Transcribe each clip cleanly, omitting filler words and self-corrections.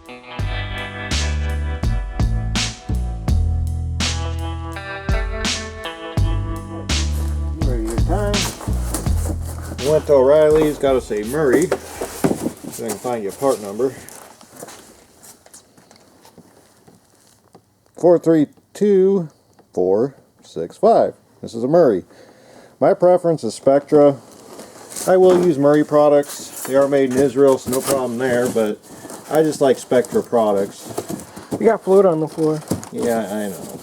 Radiator time. You went to O'Reilly's, got to say Murray. So I can find you a part number. 432465. This is a Murray. My preference is Spectra. I will use Murray products. They are made in Israel, so no problem there, but I just like Spectra products. You got fluid on the floor. Yeah, I know.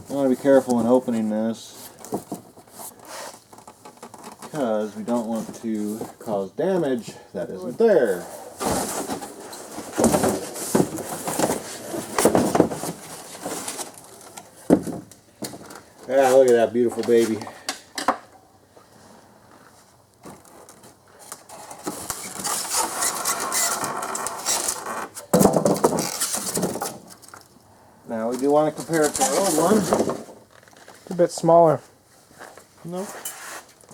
I want to be careful when opening this because we don't want to cause damage that isn't there. Ah, look at that beautiful baby. Now we do want to compare it to our old one. It's a bit smaller. Nope.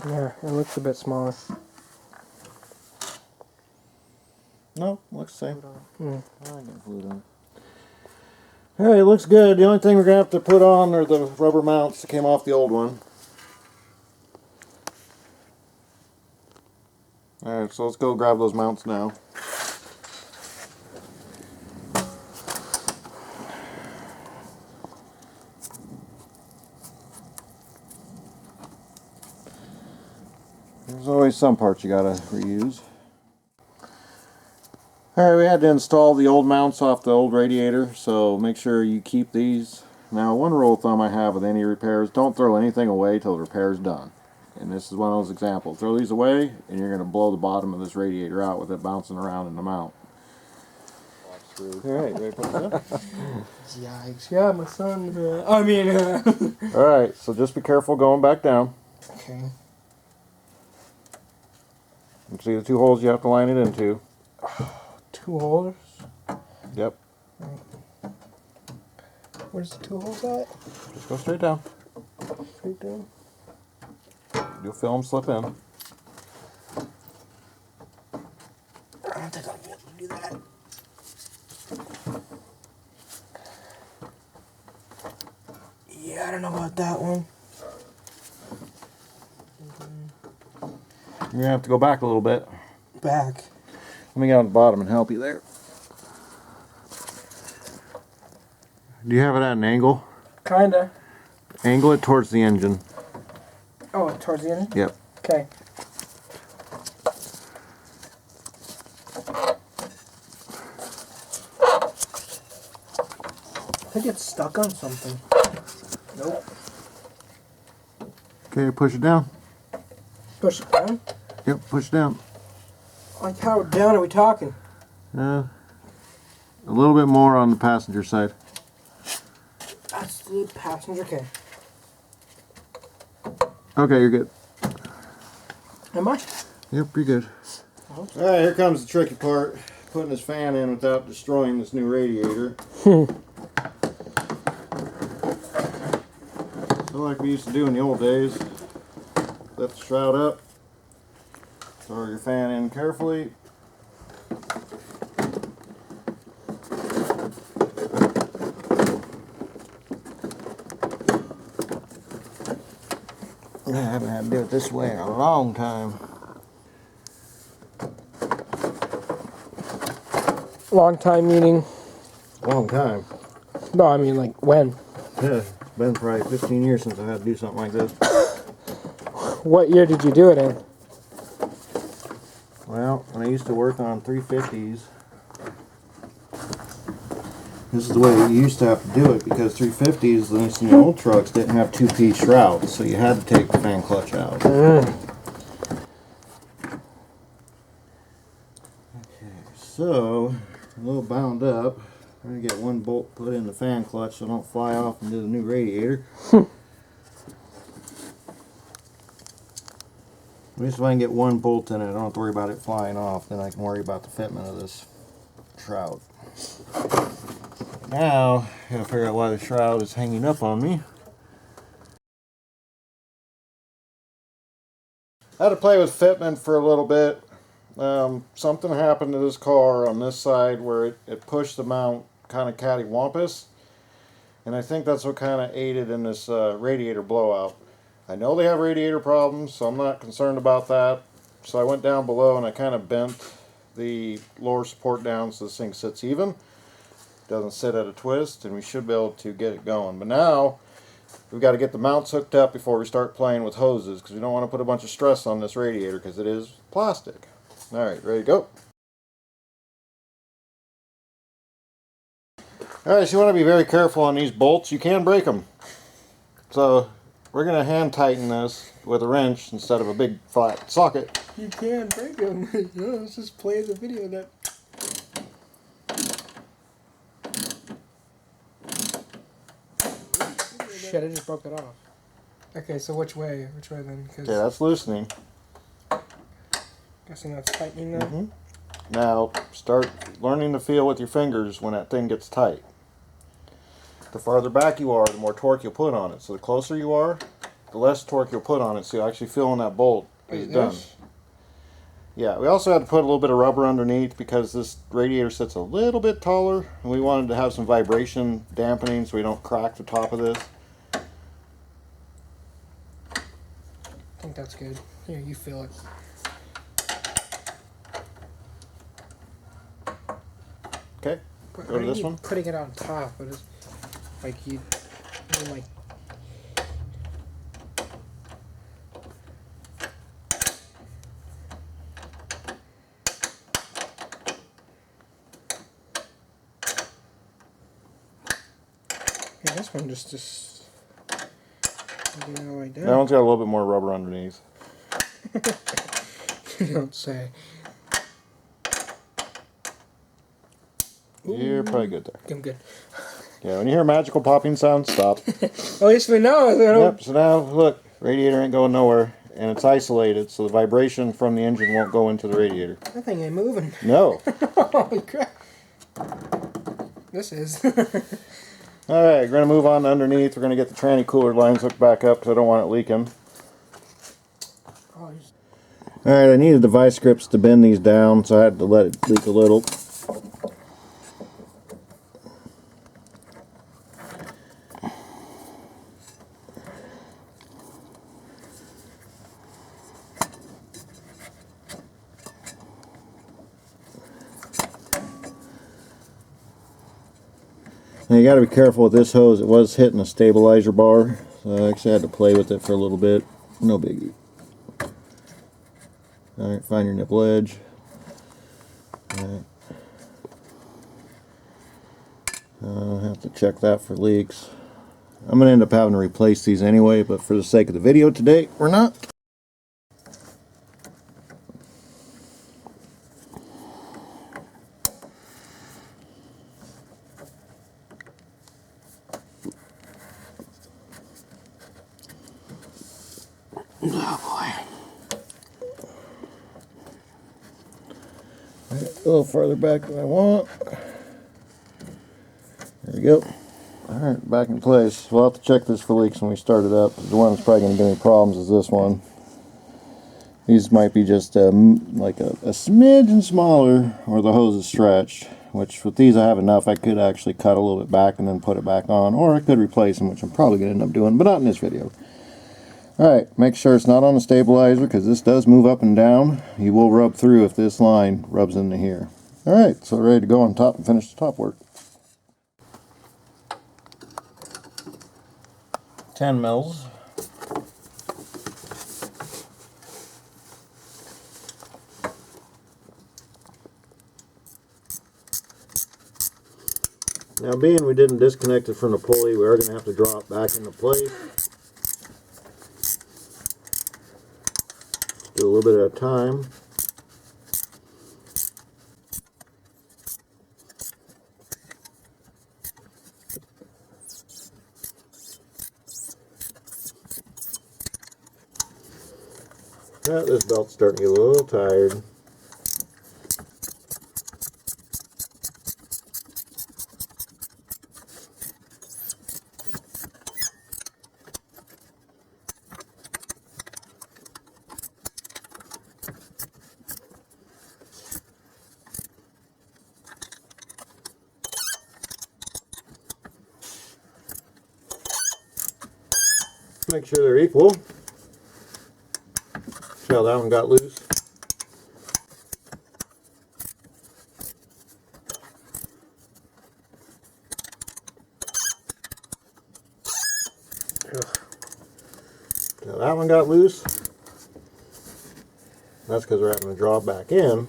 Yeah, it looks a bit smaller. No, looks the same. Mm. I got fluid on. Alright, it looks good. The only thing we're going to have to put on are the rubber mounts that came off the old one. Alright, so let's go grab those mounts now. There's always some parts you gotta reuse. Alright, we had to install the old mounts off the old radiator, so make sure you keep these. Now, one rule of thumb I have with any repairs, don't throw anything away till the repair is done. And this is one of those examples. Throw these away, and you're going to blow the bottom of this radiator out with it bouncing around in the mount. Alright, ready to put this in? Yikes. Yeah, my son. Alright, so just be careful going back down. Okay. You can see the two holes you have to line it into. 2 holes? Yep. Where's the 2 holes at? Just go straight down. Straight down. You'll feel them slip in. I don't think I'll be able to do that. Yeah, I don't know about that one. You're going to have to go back a little bit. Back. Let me get on the bottom and help you there. Do you have it at an angle? Kinda. Angle it towards the engine. Oh, towards the end? Yep. Okay. I think it's stuck on something. Nope. Okay, push it down. Push it down? Yep, push it down. Like how down are we talking? A little bit more on the passenger side. That's the passenger. Okay. Okay, you're good. Am I? Yep, you're good. Alright, here comes the tricky part. Putting this fan in without destroying this new radiator. So like we used to do in the old days. Lift the shroud up. Throw your fan in carefully. I haven't had to do it this way in a long time. Long time meaning? Long time. No, I mean like when? Yeah, been probably 15 years since I had to do something like this. What year did you do it in? Well, when I used to work on 350s, this is the way you used to have to do it because 350s, at least in the old trucks, didn't have 2-piece shrouds, so you had to take the fan clutch out. Okay, so a little bound up. I'm going to get one bolt put in the fan clutch so I don't fly off into the new radiator. At least if I can get one bolt in it, I don't have to worry about it flying off. Then I can worry about the fitment of this shroud. Now, I gotta figure out why the shroud is hanging up on me. I had to play with fitment for a little bit. Something happened to this car on this side where it pushed the mount kind of cattywampus, and I think that's what kind of aided in this radiator blowout. I know they have radiator problems, so I'm not concerned about that. So I went down below and I kind of bent the lower support down so this thing sits even. Doesn't sit at a twist, and we should be able to get it going. But now we've got to get the mounts hooked up before we start playing with hoses, because we don't want to put a bunch of stress on this radiator because it is plastic. Alright, ready to go. Alright, so you want to be very careful on these bolts. You can break them. So we're going to hand tighten this with a wrench instead of a big flat socket. You can break them. No, let's just play the video that. Shit, I just broke it off. Okay, so which way? Which way then? Okay, that's loosening. Guessing that's tightening now. Now start learning to feel with your fingers when that thing gets tight. The farther back you are, the more torque you'll put on it. So the closer you are, the less torque you'll put on it, so you'll actually feel when that bolt is done. Yeah, we also had to put a little bit of rubber underneath because this radiator sits a little bit taller, and we wanted to have some vibration dampening so we don't crack the top of this. I think that's good. Here, you feel it. Okay, go to this one. Putting it on top, but it's like you like. Yeah, this one just get all the way down. That one's got a little bit more rubber underneath. You don't say. You're probably good there. I'm good. Yeah, when you hear a magical popping sound, stop. At least we know. Yep, so now, look, radiator ain't going nowhere, and it's isolated, so the vibration from the engine won't go into the radiator. That thing ain't moving. No. Holy crap. This is. Alright, we're going to move on to underneath. We're going to get the tranny cooler lines hooked back up because I don't want it leaking. Alright, I needed the vice grips to bend these down, so I had to let it leak a little. Now you got to be careful with this hose. It was hitting a stabilizer bar, so I actually had to play with it for a little bit. No biggie. Alright, find your nipple edge. Alright. I'll have to check that for leaks. I'm going to end up having to replace these anyway, but for the sake of the video today, we're not. Oh boy. Right, a little farther back than I want. There we go. Alright, back in place. We'll have to check this for leaks when we start it up. The one that's probably going to give me problems is this one. These might be just like a smidgen smaller, or the hose is stretched. Which with these I have enough. I could actually cut a little bit back and then put it back on, or I could replace them, which I'm probably going to end up doing, but not in this video. Alright, make sure it's not on the stabilizer because this does move up and down. You will rub through if this line rubs into here. Alright, so we're ready to go on top and finish the top work. 10 mils. Now being we didn't disconnect it from the pulley, we are going to have to draw it back into place. Do a little bit at a time. Yeah, this belt's starting to get a little tired. Make sure they're equal. See how that one got loose? Now that one got loose. That's because we're having to draw it back in.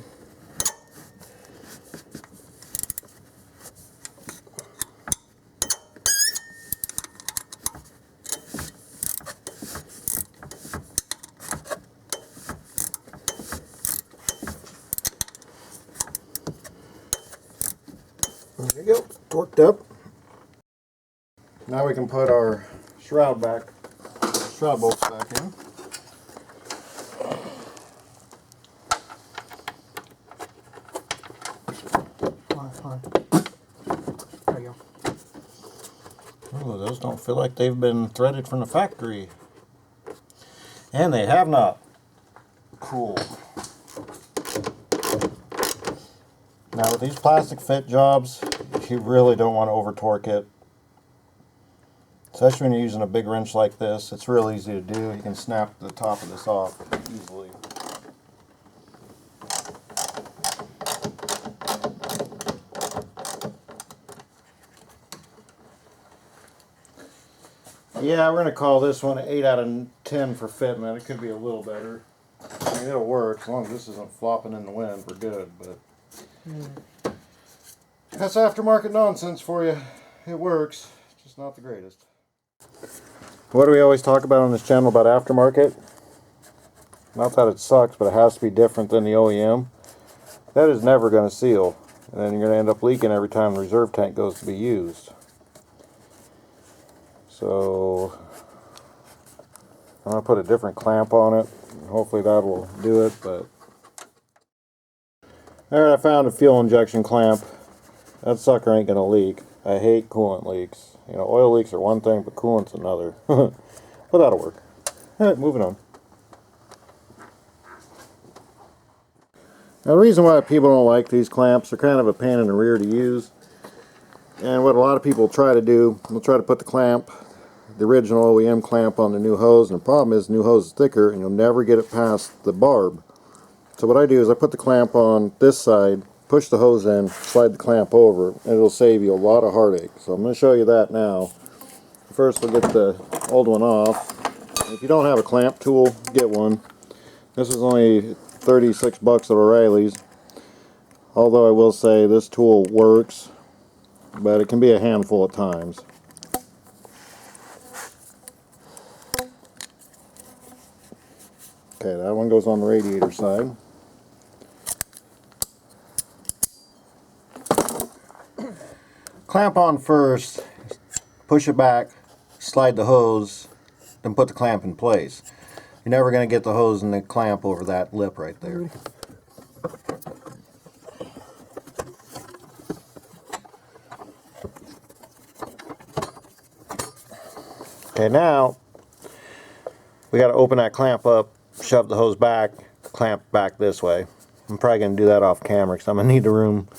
There you go, torqued up. Now we can put our shroud bolts back in. Fine. There you go. Oh, those don't feel like they've been threaded from the factory. And they have not. Cool. Now with these plastic fit jobs, you really don't want to over torque it. Especially when you're using a big wrench like this, it's real easy to do. You can snap the top of this off easily. Yeah, we're going to call this one an 8 out of 10 for fitment. It could be a little better. I mean, it'll work as long as this isn't flopping in the wind. We're good, but that's aftermarket nonsense for you. It works, just not the greatest. What do we always talk about on this channel about aftermarket? Not that it sucks, but it has to be different than the OEM. That is never going to seal, and then you're going to end up leaking every time the reserve tank goes to be used. So I'm going to put a different clamp on it. Hopefully that will do it. But alright, I found a fuel injection clamp. That sucker ain't going to leak. I hate coolant leaks. You know, oil leaks are one thing, but coolant's another. But that'll work. Alright, moving on. Now the reason why people don't like these clamps, they're kind of a pain in the rear to use. And what a lot of people try to do, they'll try to put the clamp, the original OEM clamp, on the new hose, and the problem is the new hose is thicker and you'll never get it past the barb. So what I do is I put the clamp on this side, push the hose in, slide the clamp over, and it'll save you a lot of heartache. So I'm going to show you that now. First we'll get the old one off. If you don't have a clamp tool, get one. This is only 36 bucks at O'Reilly's. Although I will say this tool works, but it can be a handful at times. Okay, that one goes on the radiator side. Clamp on first, push it back, slide the hose, then put the clamp in place. You're never going to get the hose and the clamp over that lip right there. Okay, now we got to open that clamp up, shove the hose back, clamp back this way. I'm probably going to do that off camera because I'm going to need the room.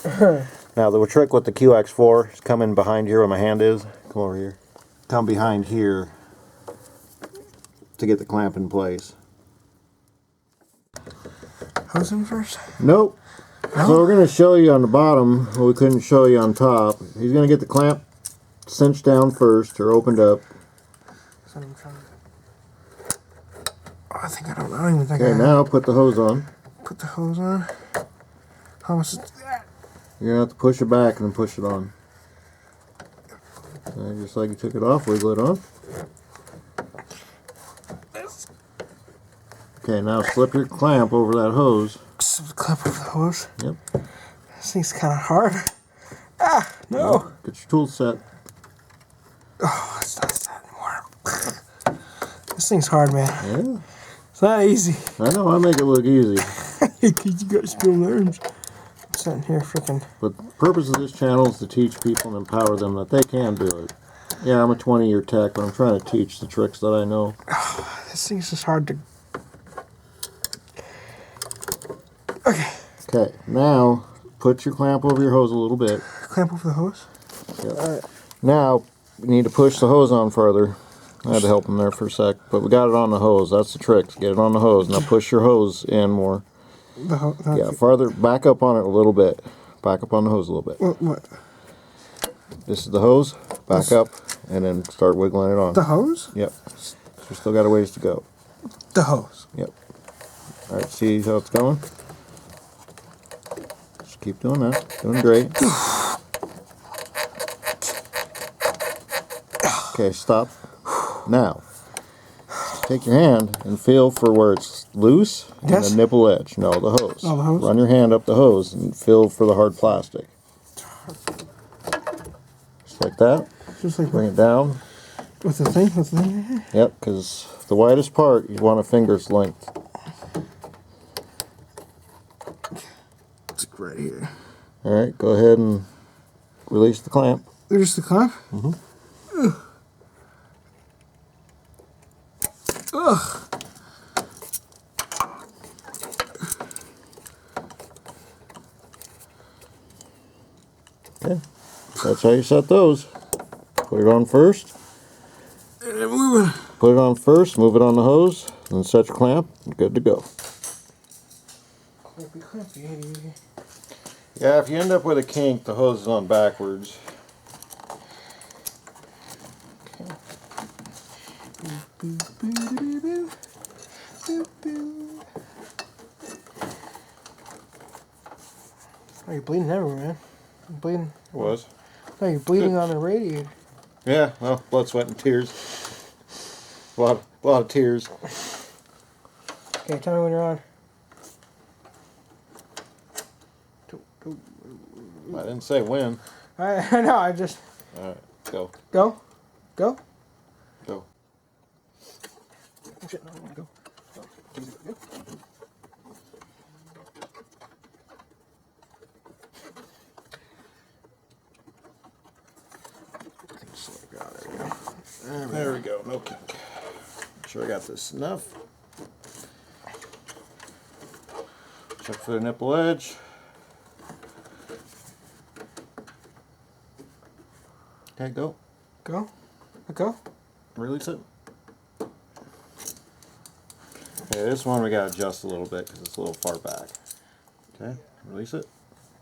Now the trick with the QX4 is come in behind here where my hand is. Come over here. Come behind here to get the clamp in place. Hose in first? Nope. No? So we're going to show you on the bottom what we couldn't show you on top. He's going to get the clamp cinched down first or opened up. Oh, I don't even think Okay, now put the hose on. Put the hose on. How much is that? You're going to have to push it back and then push it on. And just like you took it off, wiggle it on. Okay, now slip your clamp over that hose. Slip the clamp over the hose? Yep. This thing's kind of hard. Ah, no. Well, get your tool set. Oh, it's not that anymore. This thing's hard, man. Yeah. It's not easy. I know, I make it look easy. Because you got strong arms. I'm sitting here freaking. But the purpose of this channel is to teach people and empower them that they can do it. Yeah, I'm a 20-year tech, but I'm trying to teach the tricks that I know. Oh, this thing's just hard to... Okay. Okay, now put your clamp over your hose a little bit. Clamp over the hose? Yep. Alright. Now, you need to push the hose on further. I had to help him there for a sec, but we got it on the hose. That's the trick. Get it on the hose. Now push your hose in more. Yeah, farther. Back up on it a little bit. Back up on the hose a little bit. What? This is the hose. Back up, and then start wiggling it on. The hose? Yep. So we still got a ways to go. The hose. Yep. All right, see how it's going? Just keep doing that. Doing great. Okay, stop. Now, take your hand and feel for where it's loose and the nipple edge. No, the hose. Oh, the hose? Run your hand up the hose and feel for the hard plastic. Just like that. Just like Bring it down. with the thing? With the thing? Yep, because the widest part, you want a finger's length. It's right here. All right, go ahead and release the clamp. There's the clamp? Mm-hmm. Ugh. Ugh. Okay, that's how you set those. Put it on first. And then move it. Put it on first, move it on the hose, and set your clamp, and good to go. Clampy, clampy. Yeah, if you end up with a kink, the hose is on backwards. Oh, you're bleeding everywhere, man. You're bleeding. It was. No, you're bleeding on the radiator. Yeah, well, blood, sweat, and tears. A lot of tears. Okay, tell me when you're on. I didn't say when. I know, I just... Alright, go. Go? Go? Go. Oh, shit, no, I want to go. Go. There we go, no kink. Make sure I got this enough. Check for the nipple edge. Okay, go. Go? Go? Release it. Okay, this one we gotta adjust a little bit because it's a little far back. Okay, release it.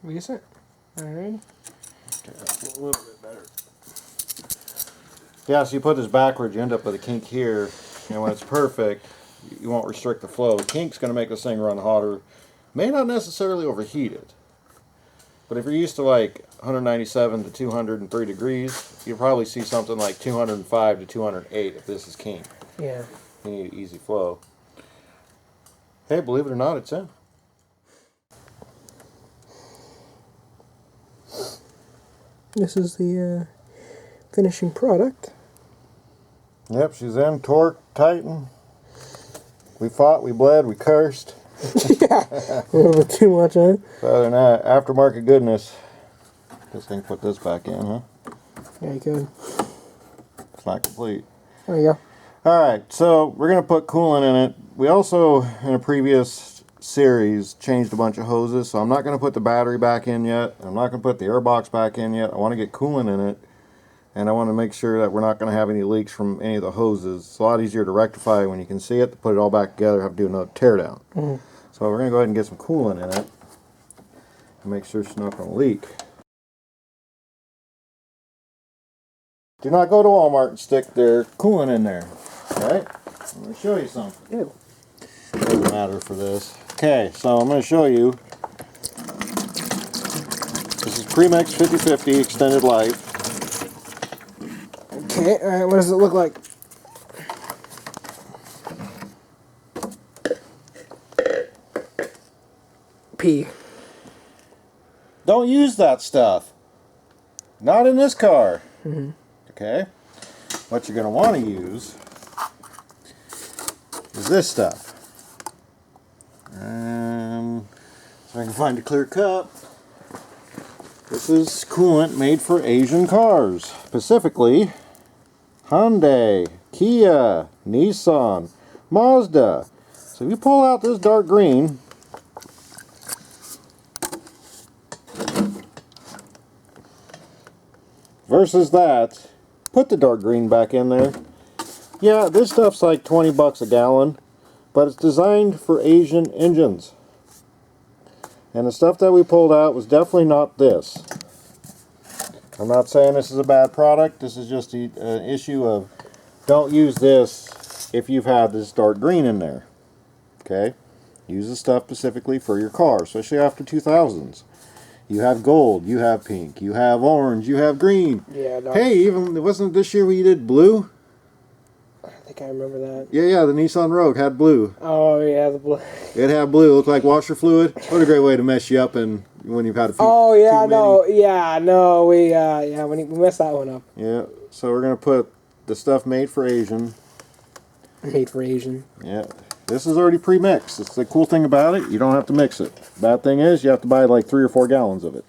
Release it. Alright. Okay, that's a little bit better. Yeah, so you put this backwards, you end up with a kink here, and when it's perfect, you won't restrict the flow. The kink's going to make this thing run hotter. May not necessarily overheat it, but if you're used to like 197 to 203 degrees, you'll probably see something like 205 to 208 if this is kink. Yeah. You need easy flow. Hey, believe it or not, it's in. This is the finishing product. Yep, she's in. Torque, Titan. We fought, we bled, we cursed. Yeah, a little bit too much, huh? Other than that, aftermarket goodness. Just think put this back in, huh? Yeah, you could. It's not complete. There you go. Alright, so we're going to put coolant in it. We also, in a previous series, changed a bunch of hoses, so I'm not going to put the battery back in yet. I'm not going to put the air box back in yet. I want to get coolant in it. And I want to make sure that we're not going to have any leaks from any of the hoses. It's a lot easier to rectify when you can see it. To put it all back together, have to do another teardown. Mm-hmm. So we're going to go ahead and get some coolant in it. And make sure it's not going to leak. Do not go to Walmart and stick their coolant in there. Alright? I'm going to show you something. Ew. Doesn't matter for this. Okay, so I'm going to show you. This is Premix 50/50 extended life. Okay, alright, what does it look like? P. Don't use that stuff. Not in this car. Mm-hmm. Okay? What you're going to want to use is this stuff. So I can find a clear cup. This is coolant made for Asian cars. Specifically, Hyundai, Kia, Nissan, Mazda. So if you pull out this dark green, versus that, put the dark green back in there. Yeah, this stuff's like 20 bucks a gallon, but it's designed for Asian engines. And the stuff that we pulled out was definitely not this. I'm not saying this is a bad product. This is just an issue of don't use this if you've had this dark green in there. Okay? Use the stuff specifically for your car, especially after 2000s. You have gold, you have pink, you have orange, you have green. Yeah. No, Hey, even wasn't it this year we did blue? I think I remember that. Yeah, the Nissan Rogue had blue. Oh yeah, the blue. It had blue. It looked like washer fluid. What a great way to mess you up and when you've had a few. Oh yeah, too no, many. yeah, no, we we messed that one up. Yeah, so we're gonna put the stuff made for Asian. Made for Asian. Yeah, this is already pre-mixed. It's the cool thing about it. You don't have to mix it. Bad thing is you have to buy like 3 or 4 gallons of it.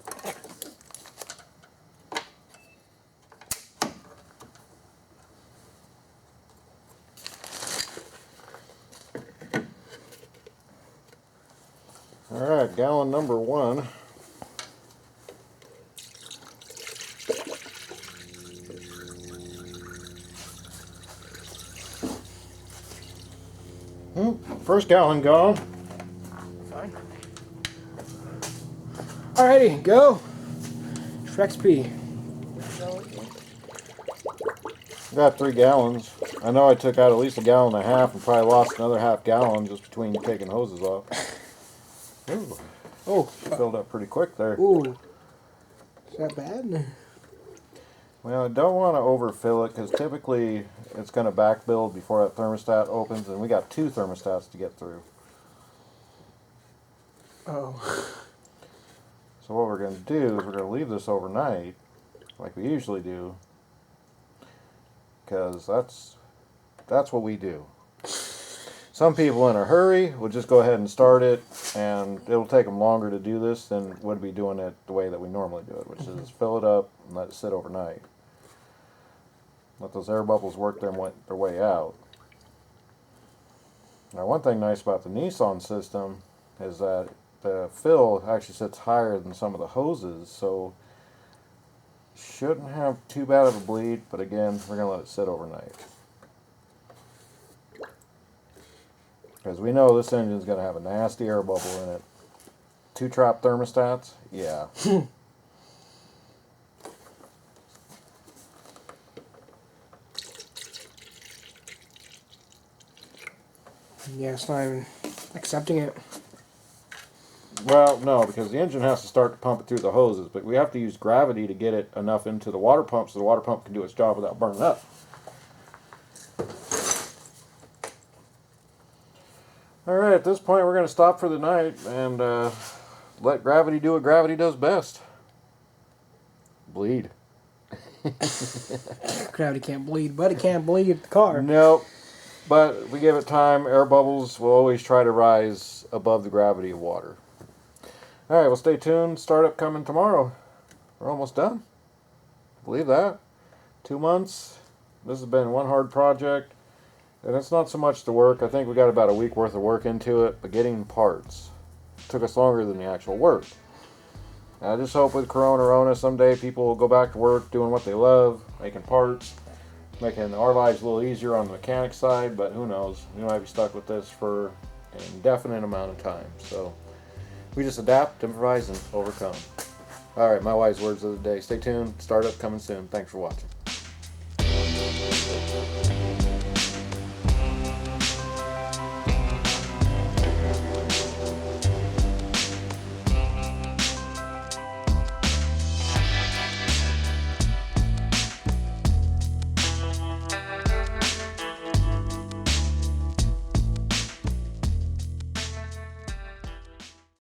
All right, gallon number 1. First gallon gone. Fine. Alrighty, go. Shrex P. Got 3 gallons. I know I took out at least a gallon and a half and probably lost another half gallon just between taking hoses off. Ooh. Oh, filled up pretty quick there. Ooh. Is that bad? Well, I don't want to overfill it because typically it's going to back build before that thermostat opens, and we got 2 thermostats to get through. Oh. So what we're going to do is we're going to leave this overnight, like we usually do, because that's what we do. Some people in a hurry will just go ahead and start it, and it'll take them longer to do this than would be doing it the way that we normally do it, which is fill it up and let it sit overnight. Let those air bubbles work their way out. Now, one thing nice about the Nissan system is that the fill actually sits higher than some of the hoses, so shouldn't have too bad of a bleed, but again, we're going to let it sit overnight. Because we know this engine's going to have a nasty air bubble in it. 2-trap thermostats? Yeah. Yeah, it's not even accepting it. Well, no, because the engine has to start to pump it through the hoses, but we have to use gravity to get it enough into the water pump so the water pump can do its job without burning up. Alright, at this point we're going to stop for the night and let gravity do what gravity does best. Bleed. Gravity can't bleed, but it can't bleed the car. Nope. But if we give it time, air bubbles will always try to rise above the gravity of water. Alright, well stay tuned. Startup coming tomorrow. We're almost done. Believe that. 2 months. This has been one hard project. And it's not so much the work. I think we got about a week worth of work into it. But getting parts took us longer than the actual work. And I just hope with Corona someday people will go back to work doing what they love. Making parts. Making our lives a little easier on the mechanic side. But who knows. We might be stuck with this for an indefinite amount of time. So we just adapt, improvise, and overcome. Alright, my wise words of the day. Stay tuned. Startup coming soon. Thanks for watching.